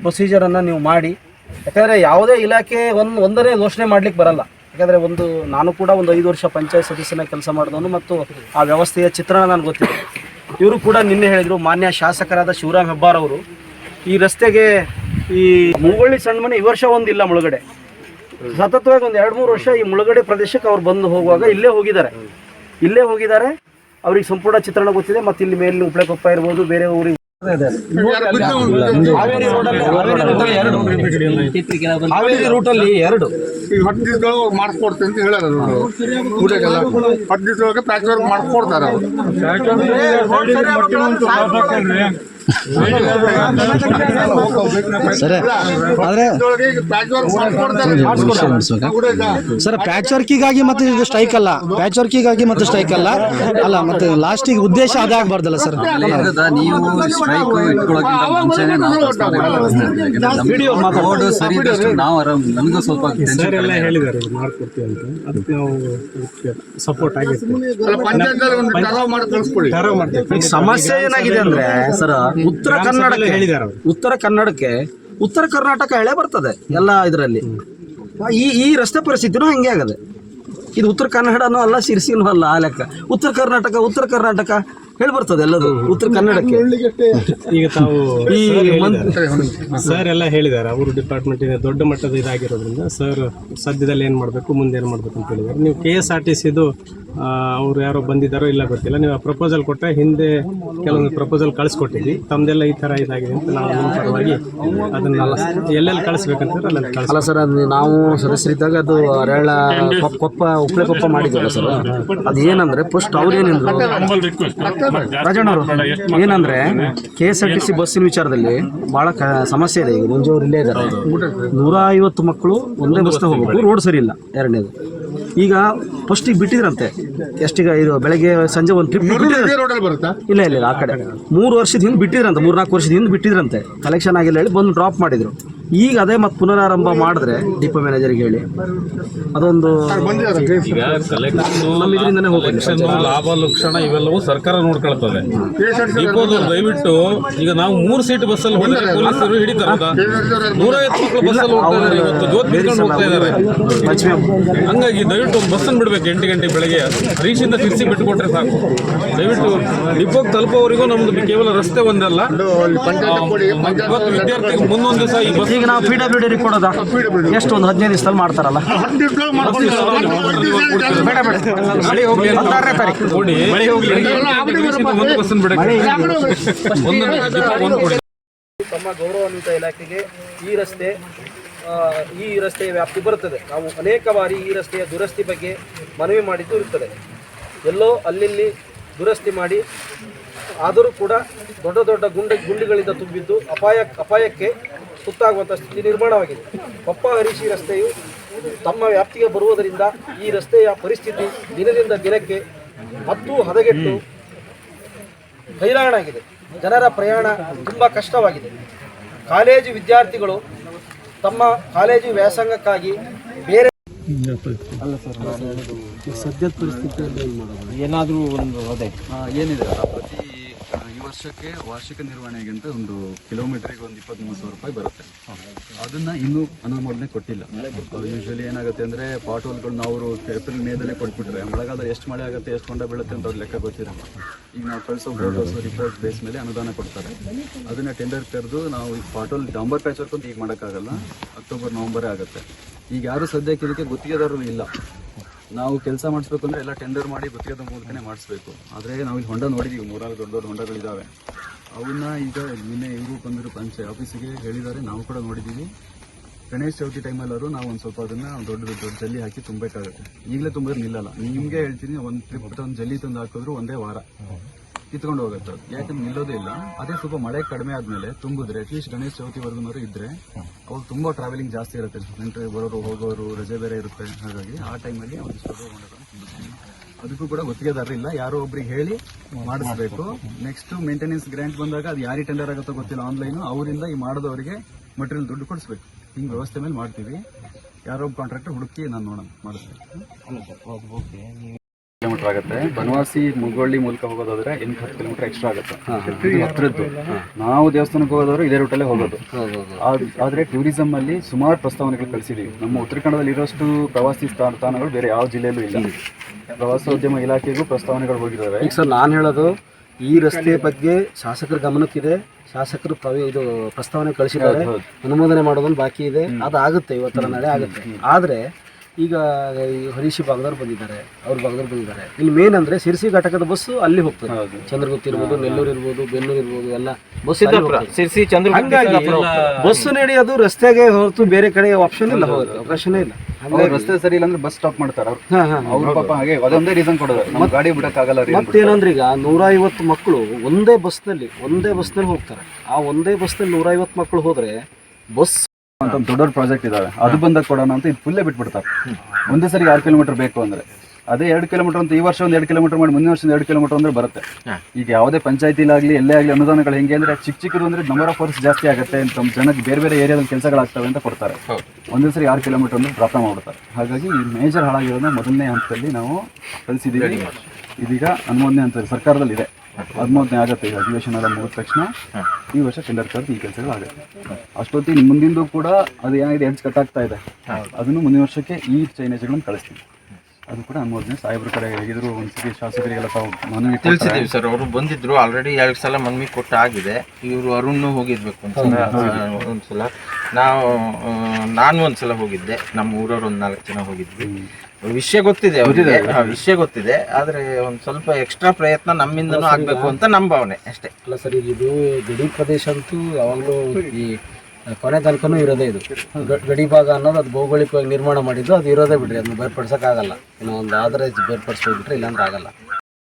ಪ್ರೊಸೀಜರನ್ನು ನೀವು ಮಾಡಿ. ಯಾಕಂದರೆ ಯಾವುದೇ ಇಲಾಖೆ ಒಂದನೇ ಘೋಷಣೆ ಮಾಡಲಿಕ್ಕೆ ಬರಲ್ಲ. ಯಾಕಂದರೆ ನಾನು ಕೂಡ ಒಂದು 5 ವರ್ಷ ಪಂಚಾಯತ್ ಸದಸ್ಯನ ಕೆಲಸ ಮಾಡಿದವನು ಮತ್ತು ಆ ವ್ಯವಸ್ಥೆಯ ಚಿತ್ರಣ ನನಗೆ ಗೊತ್ತಿದೆ. ಇವರು ಕೂಡ ನಿನ್ನೆ ಹೇಳಿದರು, ಮಾನ್ಯ ಶಾಸಕರಾದ ಶಿವರಾಮ್ ಹೆಬ್ಬಾರ್ ಅವರು ಈ ರಸ್ತೆಗೆ ಈ ಮುಗುಳ್ಳಿ ಸಣ್ಣ ಮನೆ ಈ ವರ್ಷ ಒಂದಿಲ್ಲ ಮುಳುಗಡೆ, ಸತತವಾಗಿ ಒಂದು 2-3 ವರ್ಷ ಈ ಮುಳುಗಡೆ ಪ್ರದೇಶಕ್ಕೆ ಅವ್ರು ಬಂದು ಹೋಗುವಾಗ ಇಲ್ಲೇ ಹೋಗಿದ್ದಾರೆ. ಅವ್ರಿಗೆ ಸಂಪೂರ್ಣ ಚಿತ್ರಣ ಗೊತ್ತಿದೆ. ಮತ್ತು ಇಲ್ಲಿ ಮೇಲೆ ಉಪ್ಳೆಕೊಪ್ಪ ಇರ್ಬೋದು, ಬೇರೆ ಊರಿಗೆ ಹಾವೇರಿ ರೂಟಲ್ಲಿ 2 10 ದಿವಸದೊಳಗೆ ಮಾಡಿಸ್ಕೊಡ್ತೀನಿ ಅಂತ ಹೇಳೋದು. ಊಟಕ್ಕೆಲ್ಲ 10 ದಿವಸದೊಳಗೆ ಪ್ಯಾಚ್ ವರ್ಕ್ ಮಾಡಿಸ್ಕೊಡ್ತಾರೆ ಅವರು. ಸರ್ ಪ್ಯಾಚ್ ವರ್ಕಿಗಾಗಿ ಮತ್ತೆ ಇದು ಸ್ಟ್ರೈಕ್ ಅಲ್ಲ, ಪ್ಯಾಚ್ ವರ್ಕಿಗಾಗಿ ಮತ್ತೆ ಸ್ಟ್ರೈಕ್ ಅಲ್ಲ ಮತ್ತೆ ಲಾಸ್ಟಿಗೆ ಉದ್ದೇಶ ಅದೇ ಆಗ್ಬಾರ್ದಲ್ಲ ಸರ್. ನೀವು ಸ್ಟ್ರೈಕ್ ಇಟ್ಕೊಳ್ಳೋಕ್ಕಿಂತ ಮುಂಚೆನೆ ರೋಡ್ ಸರಿ ಇದ್ದಷ್ಟು ನಾವು ಆರಾಮ್, ನನಗೂ ಸ್ವಲ್ಪ ಹೇಳಿದ್ದಾರೆ ಮಾಡ್ಕೊಡ್ತೀವಿ ಅಂತ, ಅದಕ್ಕೆ ನಾವು ಸಪೋರ್ಟ್ ಆಗಿರ್ತೀವಿ. ಸಮಸ್ಯೆ ಏನಾಗಿದೆ ಅಂದ್ರೆ ಸರ್, ಉತ್ತರ ಕನ್ನಡಕ್ಕೆ ಉತ್ತರ ಕರ್ನಾಟಕ ಎಳೆ ಬರ್ತದೆ ಎಲ್ಲ ಇದರಲ್ಲಿ. ಈ ರಸ್ತೆ ಪರಿಸ್ಥಿತಿನೂ ಹಂಗೆ ಆಗದೆ. ಇದು ಉತ್ತರ ಕನ್ನಡನೂ ಅಲ್ಲ, ಶಿರ್ಸಿನೂ ಅಲ್ಲ. ಆ ಲೆಕ್ಕ ಉತ್ತರ ಕರ್ನಾಟಕ ಹೇಳಿ ಬರ್ತದೆ ಎಲ್ಲದು ಉತ್ತರ ಕನ್ನಡಕ್ಕೆ. ಈಗ ತಾವು ಸರ್ ಎಲ್ಲ ಹೇಳಿದ್ದಾರೆ, ಅವರು ಡಿಪಾರ್ಟ್ಮೆಂಟ್ ದೊಡ್ಡ ಮಟ್ಟದ ಇದಾಗಿರೋದ್ರಿಂದ ಸರ್ ಸದ್ಯದಲ್ಲಿ ಏನು ಮಾಡಬೇಕು, ಮುಂದೆ ಏನು ಮಾಡಬೇಕು ಅಂತ ಹೇಳಿದ್ದಾರೆ. ನೀವು KSRTCದು ಅವ್ರು ಯಾರೋ ಬಂದಿದ್ದಾರೋ ಇಲ್ಲ ಗೊತ್ತಿಲ್ಲ, ನೀವು ಪ್ರಪೋಸಲ್ ಕೊಟ್ಟರೆ ಹಿಂದೆ ಕೆಲವೊಂದು ಪ್ರಪೋಸಲ್ ಕಳಿಸ್ಕೊಟ್ಟಿದ್ವಿ, ತಮ್ಮದೆಲ್ಲ ಈ ಥರ ಇದಾಗಿದೆ ಅಂತ ನಾವು ನಮ್ಮ ಪರವಾಗಿ ಅದನ್ನು ಎಲ್ಲೆಲ್ಲಿ ಕಳಿಸ್ಬೇಕಂತ ಅಲ್ಲೆಲ್ಲ ಅಲ್ಲ ಸರ್. ಅದು ನಾವು ಸದಸ್ಯರಿದ್ದಾಗ ಅದು ಅರಳ ಉಪ್ಳೆಕೊಪ್ಪ ಮಾಡಿದ್ವಲ್ಲ ಸರ್. ಅದು ಏನಂದರೆ ಫಸ್ಟ್ ಅವ್ರೇನಿದ್ರು ರಾಜಣ್ಣವರು ಏನಂದರೆ KSRTC ಬಸ್ಸಿನ ವಿಚಾರದಲ್ಲಿ ಭಾಳ ಸಮಸ್ಯೆ ಇದೆ. ಈಗ ಮುಂಜೆ ಅವ್ರು ಇಲ್ಲೇ ಇದ್ದಾರೆ, 150 ಮಕ್ಕಳು ಒಂದೇ ಬಸ್ನ ಹೋಗ್ಬೇಕು, ರೋಡ್ ಸರಿ ಇಲ್ಲ. ಎರಡನೇದು, ಈಗ ಫಸ್ಟಿಗೆ ಬಿಟ್ಟಿದ್ರಂತೆ ಎಷ್ಟೀಗ ಇದು ಬೆಳಗ್ಗೆ ಸಂಜೆ ಒಂದು ಟ್ರಿಪ್ ಇಲ್ಲ ಆ ಕಡೆ 3 ವರ್ಷದ ಹಿಂದೆ ಬಿಟ್ಟಿದ್ರಂತೆ, 3-4 ವರ್ಷದ ಹಿಂದೆ ಬಿಟ್ಟಿದ್ರಂತೆ, ಕಲೆಕ್ಷನ್ ಆಗಿಲ್ಲ ಹೇಳಿ ಬಂದು ಡ್ರಾಪ್ ಮಾಡಿದ್ರು. ಈಗ ಅದೇ ಮತ್ತೆ ಪುನರಾರಂಭ ಮಾಡಿದ್ರೆ ಡಿಪೋ ಮ್ಯಾನೇಜರ್ಗೆ ಹೇಳಿ ಅದೊಂದು ಲಾಭ ಲಕ್ಷಣ ಇವೆಲ್ಲವೂ ಸರ್ಕಾರ ನೋಡ್ಕೊಳ್ತದೆ. ಡಿಪೋದವ್ರು ದಯವಿಟ್ಟು ಈಗ ನಾವು 3 ಸೀಟ್ ಬಸ್ಸಲ್ಲಿ ಹೋದ್ರೆ ಪೊಲೀಸರು ಹಿಡಿತಾರ, 150 ಮಕ್ಕಳು ಬಸ್ಸಲ್ಲಿ ಹೋಗ್ತಾ ಇದ್ದಾರೆ, ಇವತ್ತು ಜೋತ್ ಬಿಟ್ಕೊಂಡು ಹೋಗ್ತಾ ಇದ್ದಾರೆ. ಹಂಗಾಗಿ ದಯವಿಟ್ಟು ಒಂದು ಬಸ್ಸನ್ನು ಬಿಡ್ಬೇಕು 8 ಗಂಟೆ ಬೆಳಗ್ಗೆ, ಹರೀಶಿಂದ ತಿರ್ಸಿ ಬಿಟ್ಟುಕೊಟ್ರೆ ಸಾಕು. ದಯವಿಟ್ಟು ಡಿಪೋಗೆ ತಲುಪೋವರೆಗೂ ನಮ್ದು ಕೇವಲ ರಸ್ತೆ ಒಂದಲ್ಲ, ಇವತ್ತು ವಿದ್ಯಾರ್ಥಿಗೆ ಮುಂದೊಂದು ದಿವಸ ಈ ಬಸ್ ಈಗ ನಾವು PWD ಕೊಡೋದಾ ಎಷ್ಟು ಒಂದು 15 ದಿವಸದಲ್ಲಿ ಮಾಡ್ತಾರಲ್ಲ. ತಮ್ಮ ಗೌರವಾನ್ವಿತ ಇಲಾಖೆಗೆ ಈ ರಸ್ತೆಯ ವ್ಯಾಪ್ತಿ ಬರುತ್ತದೆ. ನಾವು ಅನೇಕ ಬಾರಿ ಈ ರಸ್ತೆಯ ದುರಸ್ತಿ ಬಗ್ಗೆ ಮನವಿ ಮಾಡಿದ್ದು ಇರುತ್ತದೆ. ಎಲ್ಲೋ ಅಲ್ಲಿ ದುರಸ್ತಿ ಮಾಡಿ ಆದರೂ ಕೂಡ ದೊಡ್ಡ ಗುಂಡಿಗಳಿಂದ ತುಂಬಿದ್ದು ಅಪಾಯಕ್ಕೆ ತುತ್ತಾಗುವಂಥ ಸ್ಥಿತಿ ನಿರ್ಮಾಣವಾಗಿದೆ. ಕೊಪ್ಪ ಹರೀಶಿ ರಸ್ತೆಯು ತಮ್ಮ ವ್ಯಾಪ್ತಿಗೆ ಬರುವುದರಿಂದ ಈ ರಸ್ತೆಯ ಪರಿಸ್ಥಿತಿ ದಿನದಿಂದ ದಿನಕ್ಕೆ ಹದಗೆಟ್ಟು ಹೈರಾಣಾಗಿದೆ. ಜನರ ಪ್ರಯಾಣ ತುಂಬ ಕಷ್ಟವಾಗಿದೆ. ಕಾಲೇಜು ವಿದ್ಯಾರ್ಥಿಗಳು ತಮ್ಮ ಕಾಲೇಜು ವ್ಯಾಸಂಗಕ್ಕಾಗಿ ಬೇರೆ ಅಲ್ಲ ಸರ್, ಸದ್ಯದ ಪರಿಸ್ಥಿತಿಯಲ್ಲಿ ಏನಾದರೂ ಒಂದು ಅದೇ ಏನಿದೆ ಪ್ರತಿ ಈ ವರ್ಷಕ್ಕೆ ವಾರ್ಷಿಕ ನಿರ್ವಹಣೆಗಿಂತ ಒಂದು ಕಿಲೋಮೀಟರ್ಗೆ ಒಂದು 23 ಸಾವಿರ ರೂಪಾಯಿ ಬರುತ್ತೆ. ಅದನ್ನ ಇನ್ನೂ ಅನುಮೋದನೆ ಕೊಟ್ಟಿಲ್ಲ. ಯೂಶಲಿ ಏನಾಗುತ್ತೆ ಅಂದ್ರೆ ಪಾಟ್ ಹೋಲ್ಗಳನ್ನ ಅವರು ಏಪ್ರಿಲ್ ಮೇದಲ್ಲೇ ಕೊಟ್ಬಿಟ್ರೆ ಮಳೆಗಾಲ ಎಷ್ಟು ಮಳೆ ಆಗುತ್ತೆ, ಎಷ್ಟು ಕೊಂಡ ಬೀಳುತ್ತೆ ಅಂತ ಅವ್ರ ಲೆಕ್ಕ ಗೊತ್ತಿರಲ್ಲ. ಈಗ ನಾವು ಕಳಿಸೋ ಫೋಟೋಸ್ ರಿಪೋರ್ಟ್ ಬೇಸ್ ಮೇಲೆ ಅನುದಾನ ಕೊಡ್ತಾರೆ. ಅದನ್ನ ಟೆಂಡರ್ ಕರೆದು ನಾವು ಈಗ ಪಾಟೋಲ್ ಡಾಂಬರ್ ಪ್ಯಾಚ್ ವರ್ಕ್ ಅಂತ ಈಗ ಮಾಡೋಕ್ಕಾಗಲ್ಲ, ಅಕ್ಟೋಬರ್ ನವಂಬರೇ ಆಗುತ್ತೆ. ಈಗ ಯಾರು ಸದ್ಯಕ್ಕೆ ಇದಕ್ಕೆ ಗುತ್ತಿಗೆದಾರರು ಇಲ್ಲ. ನಾವು ಕೆಲಸ ಮಾಡಿಸ್ಬೇಕು ಅಂದರೆ ಎಲ್ಲ ಟೆಂಡರ್ ಮಾಡಿ ಗುತ್ತಿಗೆದ ಮೂಲಕನೇ ಮಾಡಿಸ್ಬೇಕು. ಆದರೆ ನಾವು ಇಲ್ಲಿ ಹೊಂಡ ನೋಡಿದ್ದೀವಿ, 3-4 ದೊಡ್ಡ ಹೊಂಡಗಳಿದ್ದಾವೆ. ಅವನ್ನ ಈಗ ನಿನ್ನೆ ಇವರು ಬಂದರು ಪಂಚಾಯತ್ ಆಫೀಸಿಗೆ ಹೇಳಿದ್ದಾರೆ, ನಾವು ಕೂಡ ನೋಡಿದ್ದೀವಿ. ಗಣೇಶ ಚೌತಿ ಟೈಮಲ್ಲಾದ್ರು ನಾವು ಒಂದು ಸ್ವಲ್ಪ ಅದನ್ನು ದೊಡ್ಡ ಜಲ್ಲಿ ಹಾಕಿ ತುಂಬಬೇಕಾಗುತ್ತೆ. ಈಗಲೇ ತುಂಬಿದ್ರೆ ನಿಲ್ಲಲ್ಲ. ನಿಮಗೆ ಹೇಳ್ತೀನಿ, ಒಂದು ಟ್ರಿಪ್ ತಂದು ಜಲ್ಲಿ ತಂದು ಹಾಕಿದ್ರು ಒಂದೇ ವಾರ ಕಿತ್ಕೊಂಡು ಹೋಗುತ್ತೆ. ಯಾಕಂದ್ರೆ ನಿಲ್ಲೋದೇ ಇಲ್ಲ. ಅದೇ ಸ್ವಲ್ಪ ಮಳೆ ಕಡಿಮೆ ಆದಮೇಲೆ ತುಂಬಿದ್ರೆ ಅಟ್ಲೀಸ್ಟ್ ಗಣೇಶ ಚೌತಿವರೆಗೂ ಇದ್ದರೆ ಅವ್ರು ತುಂಬ ಟ್ರಾವೆಲಿಂಗ್ ಜಾಸ್ತಿ ಇರುತ್ತೆ. ನೆಂಟರು ಬರೋರು ಹೋಗೋರು ರಜೆ ಬೇರೆ ಇರುತ್ತೆ. ಹಾಗಾಗಿ ಆ ಟೈಮಲ್ಲಿ ಅದಕ್ಕೂ ಕೂಡ ಗುತ್ತಿಗೆದಾರರಿಲ್ಲ. ಯಾರೋ ಒಬ್ರಿಗೆ ಹೇಳಿ ಮಾಡಿಸ್ಬೇಕು. ನೆಕ್ಸ್ಟ್ ಮೇಂಟೆನೆನ್ಸ್ ಗ್ರಾಂಟ್ ಬಂದಾಗ ಅದು ಯಾರಿಗೆ ಟೆಂಡರ್ ಆಗುತ್ತೋ ಗೊತ್ತಿಲ್ಲ, ಆನ್ಲೈನು ಅವರಿಂದ ಈ ಮಾಡೋದವರಿಗೆ ಮಟೀರಿಯಲ್ ದುಡ್ಡು ಕೊಡಿಸ್ಬೇಕು. ಹಿಂಗೆ ವ್ಯವಸ್ಥೆ ಮೇಲೆ ಮಾಡ್ತೀವಿ. ಯಾರೋ ಒಬ್ಬ ಕಾಂಟ್ರಾಕ್ಟರ್ ಹುಡುಕಿ ನಾನು ನೋಡೋಣ ಮಾಡಿಸ್ಬೇಕು. ಕಿಲೋಮೀಟರ್ ಆಗುತ್ತೆ. ಬನವಾಸಿ ಮುಗೊಳ್ಳಿ ಮೂಲಕ ಹೋಗೋದಾದ್ರೆ 8-10 ಕಿಲೋಮೀಟರ್ ಎಕ್ಸ್ಟ್ರಾ ಆಗುತ್ತೆ. ಇದು ಹತ್ರದ್ದು. ನಾವು ದೇವಸ್ಥಾನಕ್ಕೆ ಹೋಗೋದಾದ್ರೆ ಇದೇ ರೂಟಲ್ಲೇ ಹೋಗೋದು. ಆದರೆ ಟೂರಿಸಂ ಅಲ್ಲಿ ಸುಮಾರು ಪ್ರಸ್ತಾವನೆಗಳು ಕಳಿಸಿದೀವಿ. ನಮ್ಮ ಉತ್ತರ ಕನ್ನಡದಲ್ಲಿ ಇರೋಷ್ಟು ಪ್ರವಾಸಿ ತಾಣಗಳು ಬೇರೆ ಯಾವ ಜಿಲ್ಲೆಯಲ್ಲೂ ಇಲ್ಲ. ಪ್ರವಾಸೋದ್ಯಮ ಇಲಾಖೆಗೂ ಪ್ರಸ್ತಾವನೆಗಳು ಹೋಗಿದ್ದಾವೆ. ಈಗ ಸರ್ ನಾನು ಹೇಳೋದು, ಈ ರಸ್ತೆ ಬಗ್ಗೆ ಶಾಸಕರ ಗಮನಕ್ಕಿದೆ, ಶಾಸಕರು ಪ್ರಸ್ತಾವನೆ ಕಳಿಸಿದ್ದಾರೆ, ಅನುಮೋದನೆ ಮಾಡೋದೊಂದು ಬಾಕಿ ಇದೆ. ಅದು ಆಗುತ್ತೆ, ಇವತ್ತರ ನಾಳೆ ಆಗುತ್ತೆ. ಆದರೆ ಈಗ ಈ ಹರೀಶಿ ಭಾಗದವ್ರು ಬಂದಿದ್ದಾರೆ, ಅವ್ರ ಭಾಗದವ್ರು ಬಂದಿದ್ದಾರೆ. ಇಲ್ಲಿ ಮೇನ್ ಅಂದರೆ ಶಿರ್ಸಿ ಘಟಕದ ಬಸ್ಸು ಅಲ್ಲಿ ಹೋಗ್ತದೆ. ಚಂದ್ರಗುತ್ತಿ ಇರ್ಬೋದು, ನೆಲ್ಲೂರು ಇರ್ಬೋದು, ಬೆನ್ನೂರು ಇರ್ಬೋದು, ಎಲ್ಲ ಬಸ್ ಸಿರ್ಸಿ ಚಂದ್ರ ಹಂಗಾಗಿ ಬಸ್ಸು ನಡೆಯೋದು ರಸ್ತೆಗೆ ಹೊರತು ಬೇರೆ ಕಡೆ ಆಪ್ಷನ್ ಇಲ್ಲ, ಹೋಗೋದು ಅವಕಾಶನೇ ಇಲ್ಲ. ರಸ್ತೆ ಸರಿ ಇಲ್ಲ ಅಂದ್ರೆ ಬಸ್ ಸ್ಟಾಪ್ ಮಾಡ್ತಾರೆ ಅವ್ರು ಪಾಪ. ಹಾಗೆ ಅದೊಂದೇ ರೀಸನ್ ಕೊಡೋದು, ನಮ್ಮ ಗಾಡಿ ಬಿಡಕ್ಕಾಗಲ್ಲ. ಮತ್ತೇನಂದ್ರೆ ಈಗ 150 ಮಕ್ಕಳು ಒಂದೇ ಬಸ್ನಲ್ಲಿ ಹೋಗ್ತಾರೆ. ಆ ಒಂದೇ ಬಸ್ನಲ್ಲಿ 150 ಮಕ್ಕಳು ಹೋದ್ರೆ ಬಸ್ ಅಂತ ದೊಡ್ಡ ಪ್ರಾಜೆಕ್ಟ್ ಇದಾವೆ, ಅದು ಬಂದಾಗ ಕೊಡೋಣ ಅಂತ ಇದು ಫುಲ್ಲೇ ಬಿಟ್ಬಿಡ್ತಾರೆ. ಒಂದೇ ಸರಿ 6 ಕಿಲೋಮೀಟರ್ ಬೇಕು ಅಂದ್ರೆ ಅದೇ 2 ಕಿಲೋಮೀಟರ್ ಅಂತ ಈ ವರ್ಷ ಒಂದು 2 ಕಿಲೋಮೀಟರ್ ಮಾಡಿ ಮುಂದಿನ ವರ್ಷ 2 ಕಿಲೋಮೀಟರ್ ಅಂದ್ರೆ ಬರುತ್ತೆ. ಈಗ ಯಾವುದೇ ಪಂಚಾಯತಿಲಾಗಲಿ ಎಲ್ಲೇ ಆಗಲಿ ಅನುದಾನಗಳು ಹೆಂಗೆ ಅಂದ್ರೆ ಚಿಕ್ಕದು ಅಂದ್ರೆ ನಂಬರ್ ಆಫ್ ವರ್ಕ್ಸ್ ಜಾಸ್ತಿ ಆಗುತ್ತೆ ಅಂತ ಜನಕ್ಕೆ ಬೇರೆ ಬೇರೆ ಏರಿಯಾದಲ್ಲಿ ಕೆಲಸಗಳಾಗ್ತವೆ ಅಂತ ಕೊಡ್ತಾರೆ. ಒಂದೇ ಸರಿ 6 ಕಿಲೋಮೀಟರ್ ಅಂದ್ರೆ ಡ್ರಾಪ್ ಮಾಡ್ಬಿಡ್ತಾರೆ. ಹಾಗಾಗಿ ಈ ಮೇಜರ್ ಹಾಳಾಗಿರೋದನ್ನ ಮೊದಲನೇ ಹಂತದಲ್ಲಿ ನಾವು ಕಳಿಸಿದ್ದೀವಿ. ಇದೀಗ ಅನುಮೋದನೆ ಅಂತ ಸರ್ಕಾರದಲ್ಲಿ ಇದೆ, ಅನುಮೋದನೆ ಆಗುತ್ತೆ. ಈಗ ಅಧಿವೇಶನ ಎಲ್ಲ ಮುಗಿದ ತಕ್ಷಣ ಈ ವರ್ಷ ಟೆಂಡರ್ ಕರೆದು ಈ ಕೆಲಸಗಳು ಆಗುತ್ತೆ. ಅಷ್ಟೊತ್ತಿಗೆ ಮುಂದಿಂದು ಕೂಡ ಅದು ಏನಾಗಿದೆ ಎಡ್ಜ್ ಕಟ್ ಆಗ್ತಾ ಇದೆ, ಅದನ್ನು ಮುಂದಿನ ವರ್ಷಕ್ಕೆ ಈ ಚೈನೇಜ್ಗಳನ್ನು ಕಳಿಸ್ತೀವಿ. ಅದು ಕೂಡ ಅನುಮೋದನೆ ಸಾಹೇಬ್ರ ಕಡೆ ಹೇಗಿದ್ರು ಒಂದ್ಸರಿ ಶಾಸಕರಿಗೆಲ್ಲ ತಾವು ಮನವಿ ತಿಳಿಸಿದ್ದೀವಿ ಸರ್. ಅವರು ಬಂದಿದ್ರು, ಆಲ್ರೆಡಿ 2 ಸಲ ಮನವಿ ಕೊಟ್ಟು ಆಗಿದೆ. ಇವರು ಅರುಣ್ ಹೋಗಿರ್ಬೇಕು ಒಂದ್ಸಲ, ನಾನು ಒಂದ್ಸಲ ಹೋಗಿದ್ದೆ. ನಮ್ಮ ಊರವ್ರು ಒಂದು 4 ಜನ ಹೋಗಿದ್ವಿ. ವಿಷಯ ಗೊತ್ತಿದೆ ಅವರಿಗೆ, ವಿಷಯ ಗೊತ್ತಿದೆ. ಆದರೆ ಒಂದು ಸ್ವಲ್ಪ ಎಕ್ಸ್ಟ್ರಾ ಪ್ರಯತ್ನ ನಮ್ಮಿಂದನೂ ಆಗಬೇಕು ಅಂತ ನಮ್ಮ ಭಾವನೆ ಅಷ್ಟೇ. ಅಲ್ಲ ಸರ್, ಇದು ಗಡಿ ಪ್ರದೇಶ ಅಂತೂ ಯಾವಾಗಲೂ ಈ ಕೊನೆ ತನಕನೂ ಇರೋದೇ. ಇದು ಗಡಿ ಭಾಗ ಅನ್ನೋದು ಅದು ಭೌಗೋಳಿಕವಾಗಿ ನಿರ್ಮಾಣ ಮಾಡಿದ್ದು, ಅದು ಇರೋದೇ ಬಿಡ್ರಿ. ಅದನ್ನ ಬೇರ್ಪಡಿಸೋಕ್ಕಾಗಲ್ಲ. ಇನ್ನೂ ಒಂದು ಆದ್ರೆ ಬೇರ್ಪಡಿಸ್ಬಿಟ್ರೆ ಇಲ್ಲಾಂದ್ರೆ ಆಗಲ್ಲ.